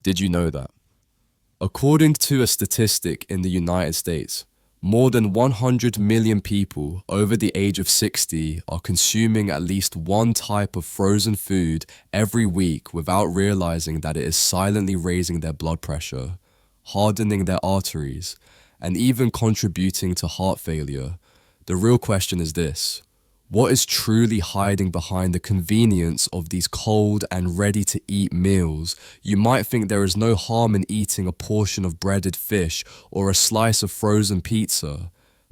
Did you know that? According to a statistic in the United States, more than 100 million people over the age of 60 are consuming at least one type of frozen food every week without realizing that it is silently raising their blood pressure, hardening their arteries, and even contributing to heart failure. The real question is this: what is truly hiding behind the convenience of these cold and ready-to-eat meals? You might think there is no harm in eating a portion of breaded fish or a slice of frozen pizza,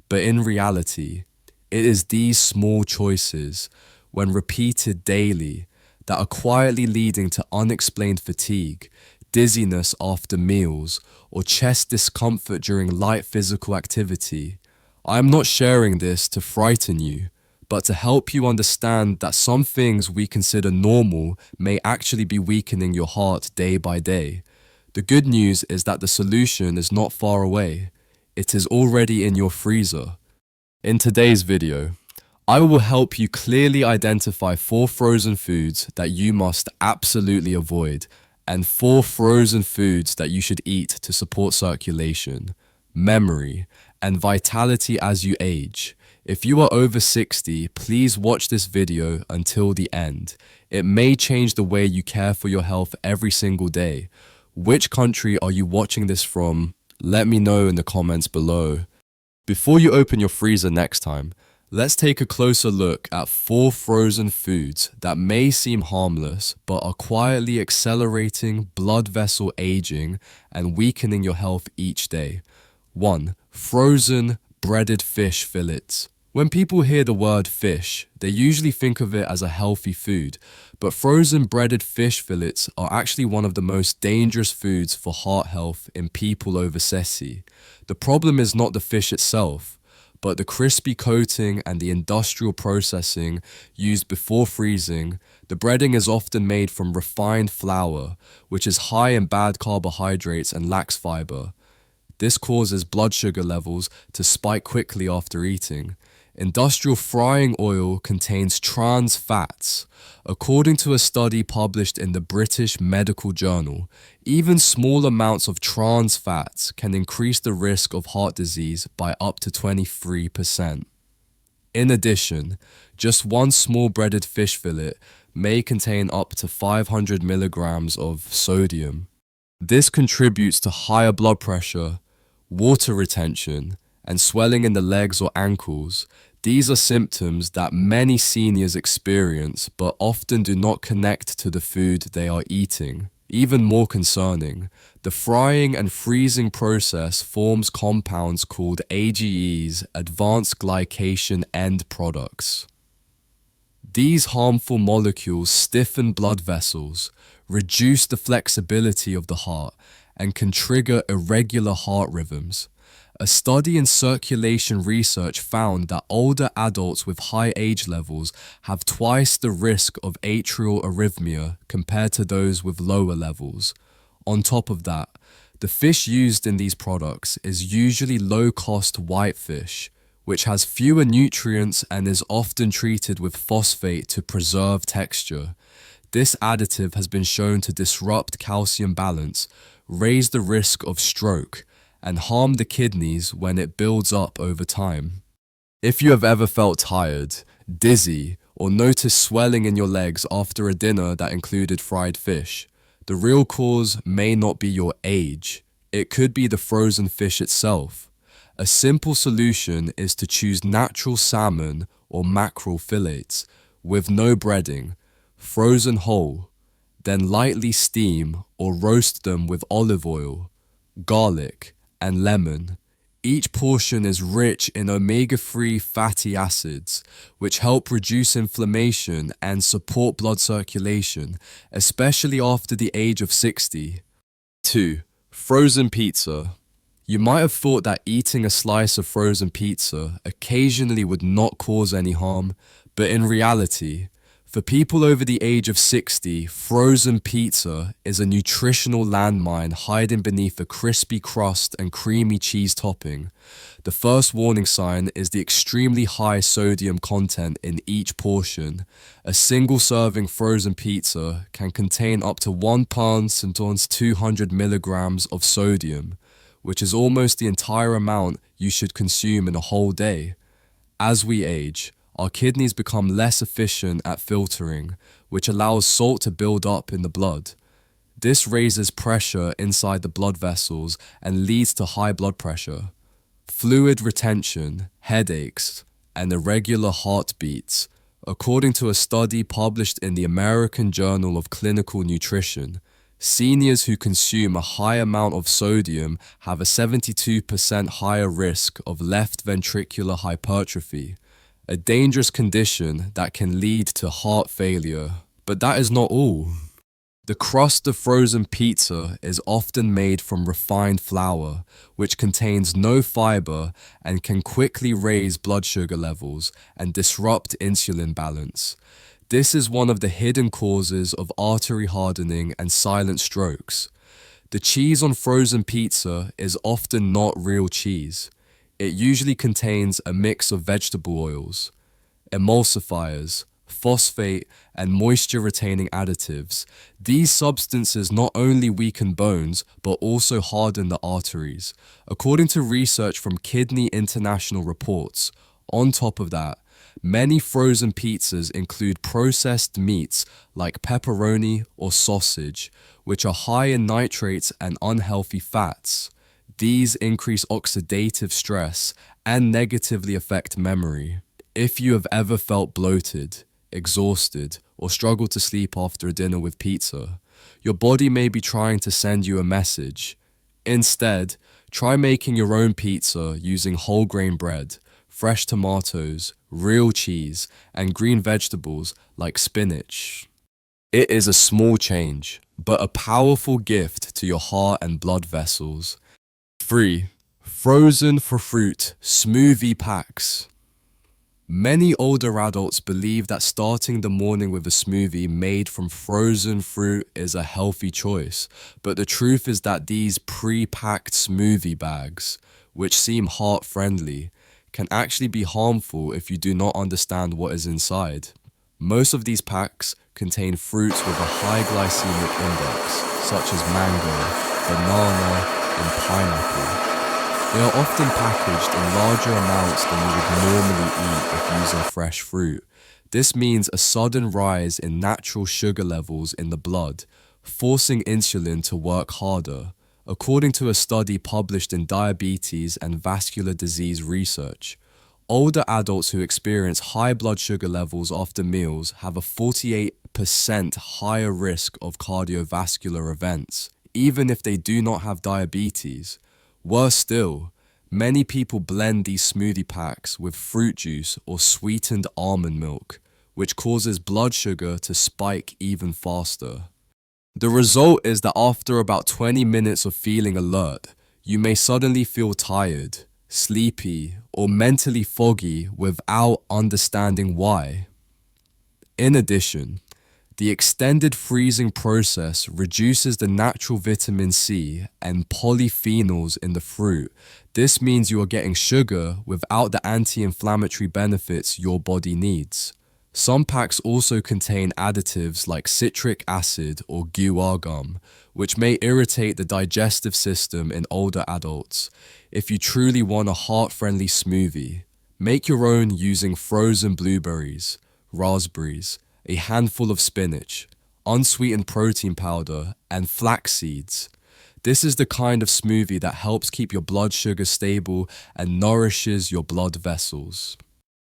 but in reality, it is these small choices, when repeated daily, that are quietly leading to unexplained fatigue, dizziness after meals, or chest discomfort during light physical activity. I am not sharing this to frighten you, but to help you understand that some things we consider normal may actually be weakening your heart day by day. The good news is that the solution is not far away. It is already in your freezer. In today's video, I will help you clearly identify 4 frozen foods that you must absolutely avoid and 4 frozen foods that you should eat to support circulation, memory, and vitality as you age. If you are over 60, please watch this video until the end. It may change the way you care for your health every single day. Which country are you watching this from? Let me know in the comments below. Before you open your freezer next time, let's take a closer look at 4 frozen foods that may seem harmless but are quietly accelerating blood vessel aging and weakening your health each day. 1. Frozen breaded fish fillets. When people hear the word fish, they usually think of it as a healthy food, but frozen breaded fish fillets are actually one of the most dangerous foods for heart health in people over 60. The problem is not the fish itself, but the crispy coating and the industrial processing used before freezing. The breading is often made from refined flour, which is high in bad carbohydrates and lacks fiber. This causes blood sugar levels to spike quickly after eating. Industrial frying oil contains trans fats. According to a study published in the British Medical Journal, even small amounts of trans fats can increase the risk of heart disease by up to 23%. In addition, just one small breaded fish fillet may contain up to 500 milligrams of sodium. This contributes to higher blood pressure, water retention, and swelling in the legs or ankles. These are symptoms that many seniors experience but often do not connect to the food they are eating. Even more concerning, the frying and freezing process forms compounds called AGEs, advanced glycation end products. These harmful molecules stiffen blood vessels, reduce the flexibility of the heart, and can trigger irregular heart rhythms. A study in circulation research found that older adults with high age levels have twice the risk of atrial arrhythmia compared to those with lower levels. On top of that, the fish used in these products is usually low-cost whitefish, which has fewer nutrients and is often treated with phosphate to preserve texture. This additive has been shown to disrupt calcium balance, raise the risk of stroke, and harm the kidneys when it builds up over time. If you have ever felt tired, dizzy, or noticed swelling in your legs after a dinner that included fried fish, the real cause may not be your age. It could be the frozen fish itself. A simple solution is to choose natural salmon or mackerel fillets with no breading, frozen whole, then lightly steam or roast them with olive oil, garlic, and lemon. Each portion is rich in omega-3 fatty acids, which help reduce inflammation and support blood circulation, especially after the age of 60. 2. Frozen pizza. You might have thought that eating a slice of frozen pizza occasionally would not cause any harm, but in reality, For people over the age of 60, frozen pizza is a nutritional landmine hiding beneath a crispy crust and creamy cheese topping. The first warning sign is the extremely high sodium content in each portion. A single serving frozen pizza can contain up to 1 pound sometimes 200 milligrams of sodium, which is almost the entire amount you should consume in a whole day. As we age, our kidneys become less efficient at filtering, which allows salt to build up in the blood. This raises pressure inside the blood vessels and leads to high blood pressure. Fluid retention, headaches, and irregular heartbeats. According to a study published in the American Journal of Clinical Nutrition, seniors who consume a high amount of sodium have a 72% higher risk of left ventricular hypertrophy, a dangerous condition that can lead to heart failure. But that is not all. The crust of frozen pizza is often made from refined flour, which contains no fiber and can quickly raise blood sugar levels and disrupt insulin balance. This is one of the hidden causes of artery hardening and silent strokes. The cheese on frozen pizza is often not real cheese. It usually contains a mix of vegetable oils, emulsifiers, phosphate, and moisture-retaining additives. These substances not only weaken bones, but also harden the arteries, according to research from Kidney International reports. On top of that, many frozen pizzas include processed meats like pepperoni or sausage, which are high in nitrates and unhealthy fats. These increase oxidative stress and negatively affect memory. If you have ever felt bloated, exhausted, or struggled to sleep after a dinner with pizza, your body may be trying to send you a message. Instead, try making your own pizza using whole grain bread, fresh tomatoes, real cheese, and green vegetables like spinach. It is a small change, but a powerful gift to your heart and blood vessels. 3. Frozen for fruit smoothie packs. Many older adults believe that starting the morning with a smoothie made from frozen fruit is a healthy choice, but the truth is that these pre-packed smoothie bags, which seem heart-friendly, can actually be harmful if you do not understand what is inside. Most of these packs contain fruits with a high glycemic index, such as mango, banana, and pineapple. They are often packaged in larger amounts than you would normally eat if using fresh fruit. This means a sudden rise in natural sugar levels in the blood, forcing insulin to work harder, according to a study published in Diabetes and Vascular Disease Research. Older adults who experience high blood sugar levels after meals have a 48% higher risk of cardiovascular events, even if they do not have diabetes. Worse still, many people blend these smoothie packs with fruit juice or sweetened almond milk, which causes blood sugar to spike even faster. The result is that after about 20 minutes of feeling alert, you may suddenly feel tired, sleepy, or mentally foggy without understanding why. In addition, the extended freezing process reduces the natural vitamin C and polyphenols in the fruit. This means you are getting sugar without the anti-inflammatory benefits your body needs. Some packs also contain additives like citric acid or guar gum, which may irritate the digestive system in older adults. If you truly want a heart-friendly smoothie, make your own using frozen blueberries, raspberries, a handful of spinach, unsweetened protein powder, and flax seeds. This is the kind of smoothie that helps keep your blood sugar stable and nourishes your blood vessels.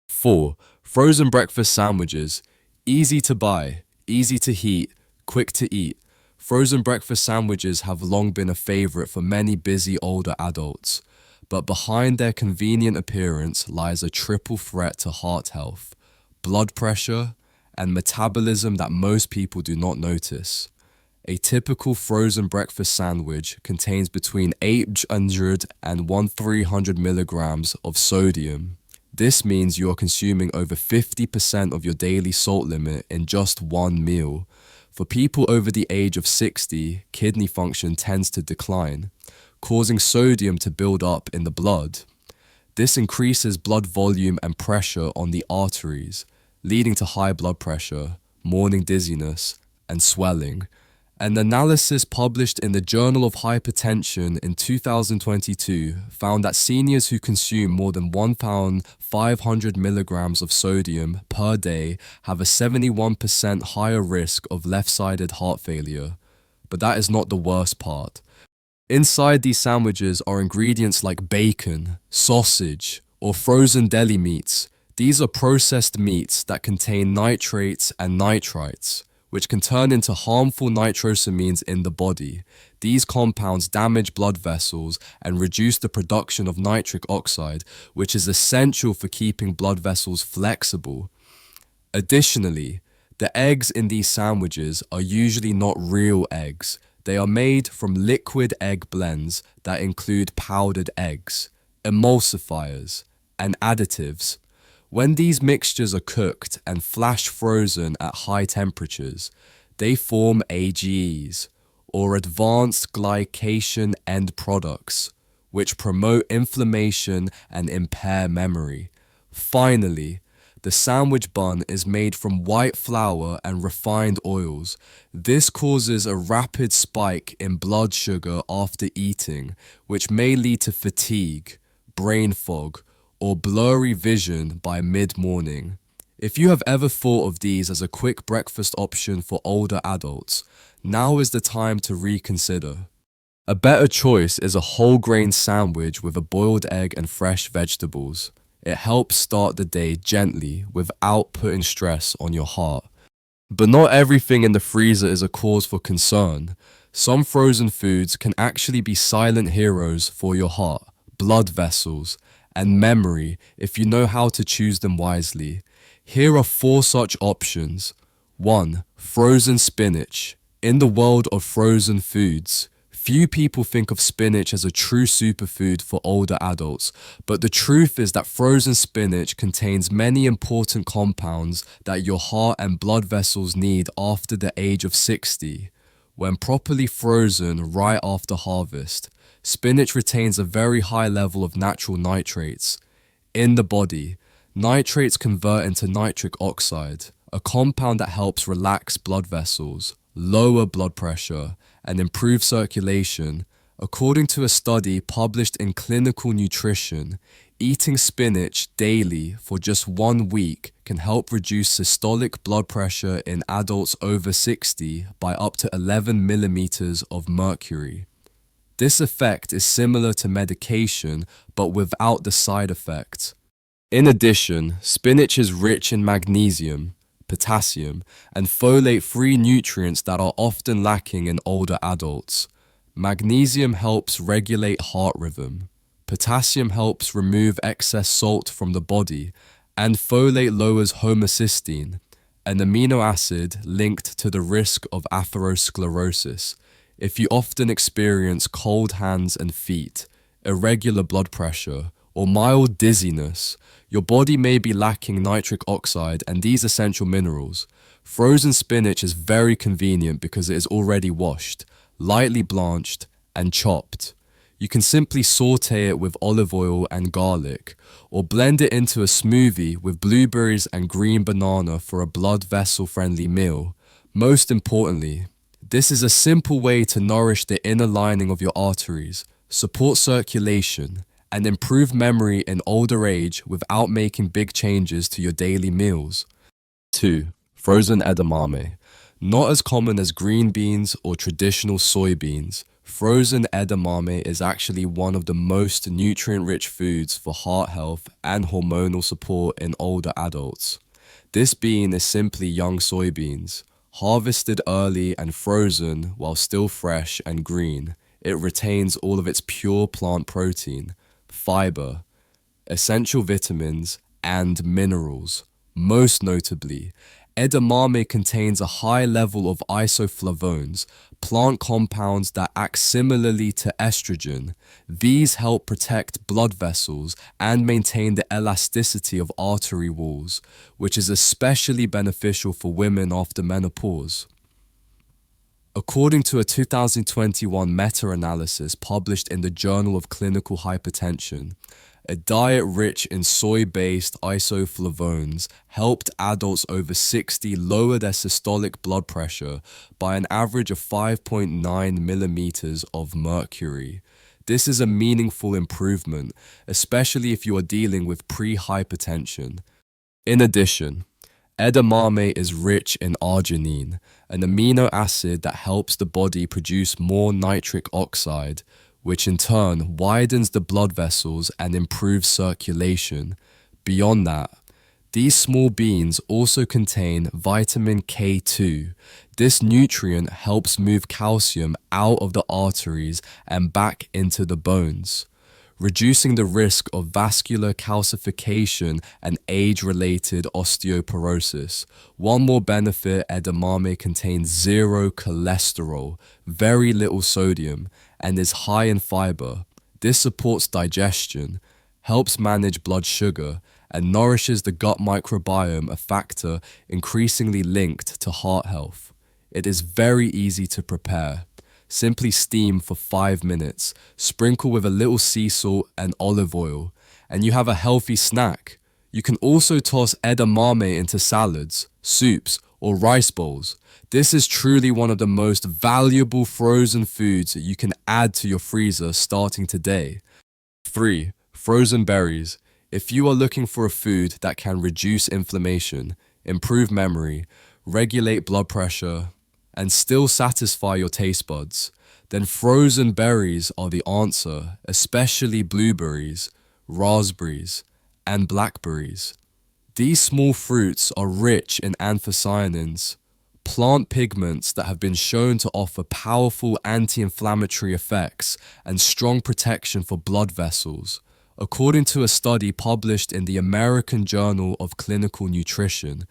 4. Frozen breakfast sandwiches. Easy to buy, easy to heat, quick to eat. Frozen breakfast sandwiches have long been a favorite for many busy older adults. But behind their convenient appearance lies a triple threat to heart health, blood pressure, and metabolism that most people do not notice. A typical frozen breakfast sandwich contains between 800 and 1,300 milligrams of sodium. This means you are consuming over 50% of your daily salt limit in just one meal. For people over the age of 60, kidney function tends to decline, causing sodium to build up in the blood. This increases blood volume and pressure on the arteries, leading to high blood pressure, morning dizziness, and swelling. An analysis published in the Journal of Hypertension in 2022 found that seniors who consume more than 1,500 milligrams of sodium per day have a 71% higher risk of left-sided heart failure. But that is not the worst part. Inside these sandwiches are ingredients like bacon, sausage, or frozen deli meats. These are processed meats that contain nitrates and nitrites, which can turn into harmful nitrosamines in the body. These compounds damage blood vessels and reduce the production of nitric oxide, which is essential for keeping blood vessels flexible. Additionally, the eggs in these sandwiches are usually not real eggs. They are made from liquid egg blends that include powdered eggs, emulsifiers, and additives. When these mixtures are cooked and flash frozen at high temperatures, they form AGEs, or advanced glycation end products, which promote inflammation and impair memory. Finally, the sandwich bun is made from white flour and refined oils. This causes a rapid spike in blood sugar after eating, which may lead to fatigue, brain fog, or blurry vision by mid-morning. If you have ever thought of these as a quick breakfast option for older adults, now is the time to reconsider. A better choice is a whole grain sandwich with a boiled egg and fresh vegetables. It helps start the day gently without putting stress on your heart. But not everything in the freezer is a cause for concern. Some frozen foods can actually be silent heroes for your heart, blood vessels, and memory if you know how to choose them wisely. Here are 4 such options. 1. Frozen spinach. In the world of frozen foods, few people think of spinach as a true superfood for older adults, but the truth is that frozen spinach contains many important compounds that your heart and blood vessels need after the age of 60. When properly frozen right after harvest, spinach retains a very high level of natural nitrates. In the body, nitrates convert into nitric oxide, a compound that helps relax blood vessels, lower blood pressure, and improve circulation. According to a study published in Clinical Nutrition, eating spinach daily for just 1 week can help reduce systolic blood pressure in adults over 60 by up to 11 millimeters of mercury. This effect is similar to medication, but without the side effects. In addition, spinach is rich in magnesium, potassium, and folate-free nutrients that are often lacking in older adults. Magnesium helps regulate heart rhythm. Potassium helps remove excess salt from the body, and folate lowers homocysteine, an amino acid linked to the risk of atherosclerosis. If you often experience cold hands and feet, irregular blood pressure, or mild dizziness, your body may be lacking nitric oxide and these essential minerals. Frozen spinach is very convenient because it is already washed, lightly blanched, and chopped. You can simply saute it with olive oil and garlic, or blend it into a smoothie with blueberries and green banana for a blood vessel-friendly meal. Most importantly, this is a simple way to nourish the inner lining of your arteries, support circulation, and improve memory in older age without making big changes to your daily meals. 2. Frozen edamame. Not as common as green beans or traditional soybeans, frozen edamame is actually one of the most nutrient-rich foods for heart health and hormonal support in older adults. This bean is simply young soybeans, harvested early and frozen while still fresh and green. It retains all of its pure plant protein, fiber, essential vitamins, and minerals. Most notably, Edamame contains a high level of isoflavones, plant compounds that act similarly to estrogen. These help protect blood vessels and maintain the elasticity of artery walls, which is especially beneficial for women after menopause. According to a 2021 meta-analysis published in the Journal of Clinical Hypertension, a diet rich in soy-based isoflavones helped adults over 60 lower their systolic blood pressure by an average of 5.9 millimeters of mercury. This is a meaningful improvement, especially if you are dealing with pre-hypertension. In addition, edamame is rich in arginine, an amino acid that helps the body produce more nitric oxide, which in turn widens the blood vessels and improves circulation. Beyond that, these small beans also contain vitamin K2. This nutrient helps move calcium out of the arteries and back into the bones, reducing the risk of vascular calcification and age-related osteoporosis. One more benefit: edamame contains zero cholesterol, very little sodium, and is high in fiber. This supports digestion, helps manage blood sugar, and nourishes the gut microbiome, a factor increasingly linked to heart health. It is very easy to prepare. Simply steam for 5 minutes, sprinkle with a little sea salt and olive oil, and you have a healthy snack. You can also toss edamame into salads, soups, or rice bowls. This is truly one of the most valuable frozen foods you can add to your freezer starting today. 3. Frozen berries. If you are looking for a food that can reduce inflammation, improve memory, regulate blood pressure, and still satisfy your taste buds, then frozen berries are the answer, especially blueberries, raspberries, and blackberries. These small fruits are rich in anthocyanins, plant pigments that have been shown to offer powerful anti-inflammatory effects and strong protection for blood vessels. According to a study published in the American Journal of Clinical Nutrition,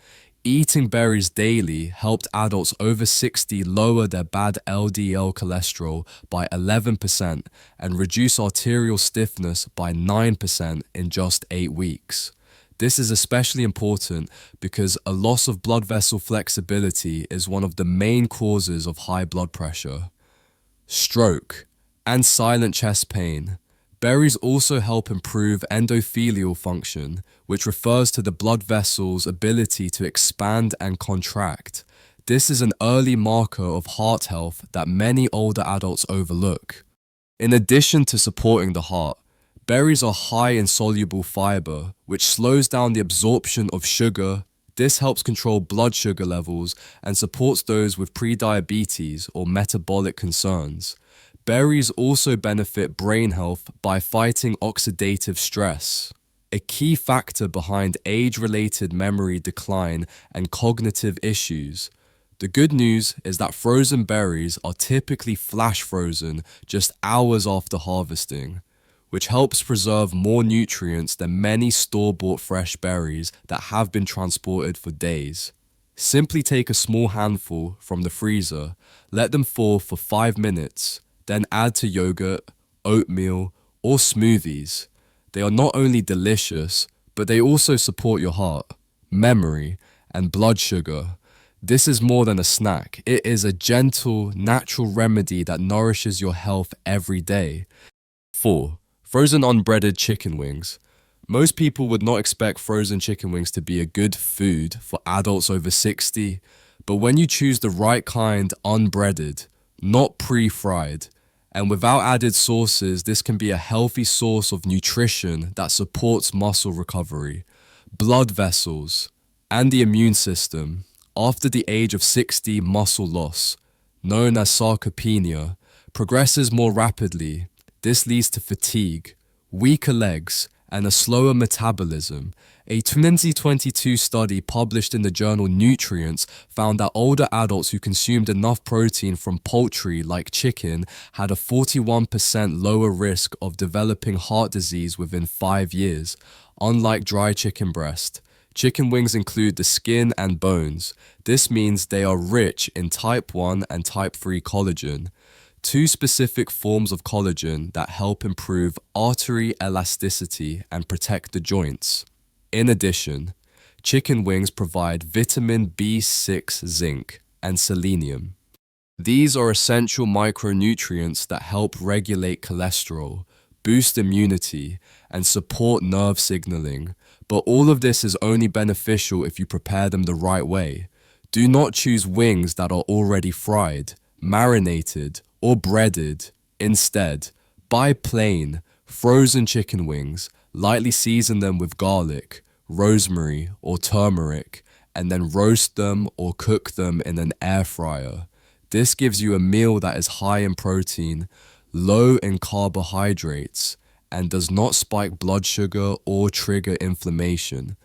eating berries daily helped adults over 60 lower their bad LDL cholesterol by 11% and reduce arterial stiffness by 9% in just 8 weeks. This is especially important because a loss of blood vessel flexibility is one of the main causes of high blood pressure, stroke, and silent chest pain. Berries also help improve endothelial function, which refers to the blood vessel's ability to expand and contract. This is an early marker of heart health that many older adults overlook. In addition to supporting the heart, berries are high in soluble fiber, which slows down the absorption of sugar. This helps control blood sugar levels and supports those with prediabetes or metabolic concerns. Berries also benefit brain health by fighting oxidative stress, a key factor behind age-related memory decline and cognitive issues. The good news is that frozen berries are typically flash frozen just hours after harvesting, which helps preserve more nutrients than many store-bought fresh berries that have been transported for days. Simply take a small handful from the freezer, let them fall for 5 minutes, then add to yogurt, oatmeal, or smoothies. They are not only delicious, but they also support your heart, memory, and blood sugar. This is more than a snack. It is a gentle, natural remedy that nourishes your health every day. 4. Frozen unbreaded chicken wings. Most people would not expect frozen chicken wings to be a good food for adults over 60, but when you choose the right kind unbreaded, not pre-fried, and without added sauces, this can be a healthy source of nutrition that supports muscle recovery, blood vessels, and the immune system. After the age of 60, muscle loss, known as sarcopenia, progresses more rapidly. This leads to fatigue, weaker legs, and a slower metabolism. A 2022 study published in the journal Nutrients found that older adults who consumed enough protein from poultry like chicken had a 41% lower risk of developing heart disease within 5 years, unlike dry chicken breast. Chicken wings include the skin and bones. This means they are rich in type 1 and type 3 collagen, two specific forms of collagen that help improve artery elasticity and protect the joints. In addition, chicken wings provide vitamin B6, zinc, and selenium. These are essential micronutrients that help regulate cholesterol, boost immunity, and support nerve signaling. But all of this is only beneficial if you prepare them the right way. Do not choose wings that are already fried, marinated, or breaded. Instead, buy plain, frozen chicken wings, lightly season them with garlic, rosemary, or turmeric, and then roast them or cook them in an air fryer. This gives you a meal that is high in protein, low in carbohydrates, and does not spike blood sugar or trigger inflammation.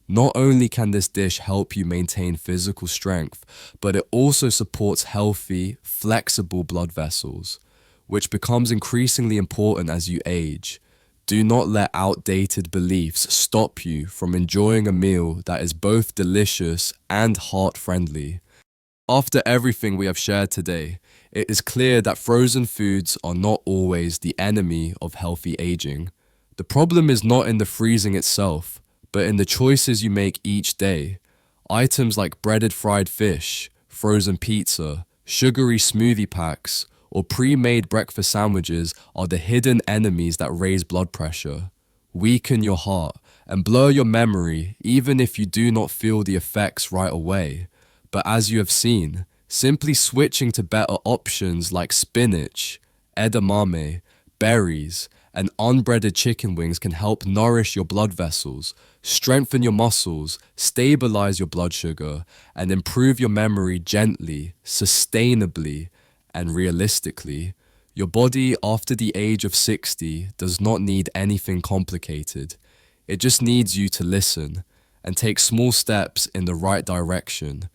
Not only can this dish help you maintain physical strength, but it also supports healthy, flexible blood vessels, which becomes increasingly important as you age. Do not let outdated beliefs stop you from enjoying a meal that is both delicious and heart-friendly. After everything we have shared today, it is clear that frozen foods are not always the enemy of healthy aging. The problem is not in the freezing itself, but in the choices you make each day. Items like breaded fried fish, frozen pizza, sugary smoothie packs, or pre-made breakfast sandwiches are the hidden enemies that raise blood pressure, weaken your heart, and blur your memory even if you do not feel the effects right away. But as you have seen, simply switching to better options like spinach, edamame, berries, and unbreaded chicken wings can help nourish your blood vessels, strengthen your muscles, stabilize your blood sugar, and improve your memory gently, sustainably, and realistically. Your body after the age of 60 does not need anything complicated. It just needs you to listen and take small steps in the right direction.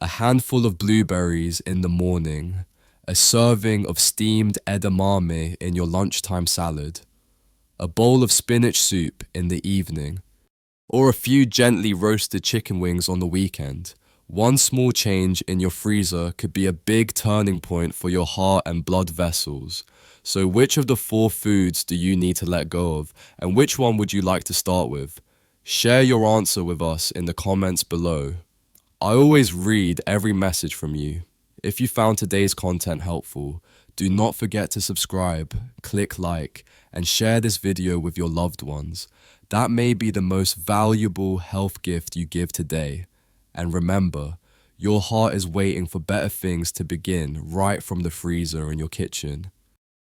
A handful of blueberries in the morning, a serving of steamed edamame in your lunchtime salad, a bowl of spinach soup in the evening, or a few gently roasted chicken wings on the weekend. One small change in your freezer could be a big turning point for your heart and blood vessels. So which of the 4 foods do you need to let go of, and which one would you like to start with? Share your answer with us in the comments below. I always read every message from you. If you found today's content helpful, do not forget to subscribe, click like, and share this video with your loved ones. That may be the most valuable health gift you give today. And remember, your heart is waiting for better things to begin right from the freezer in your kitchen.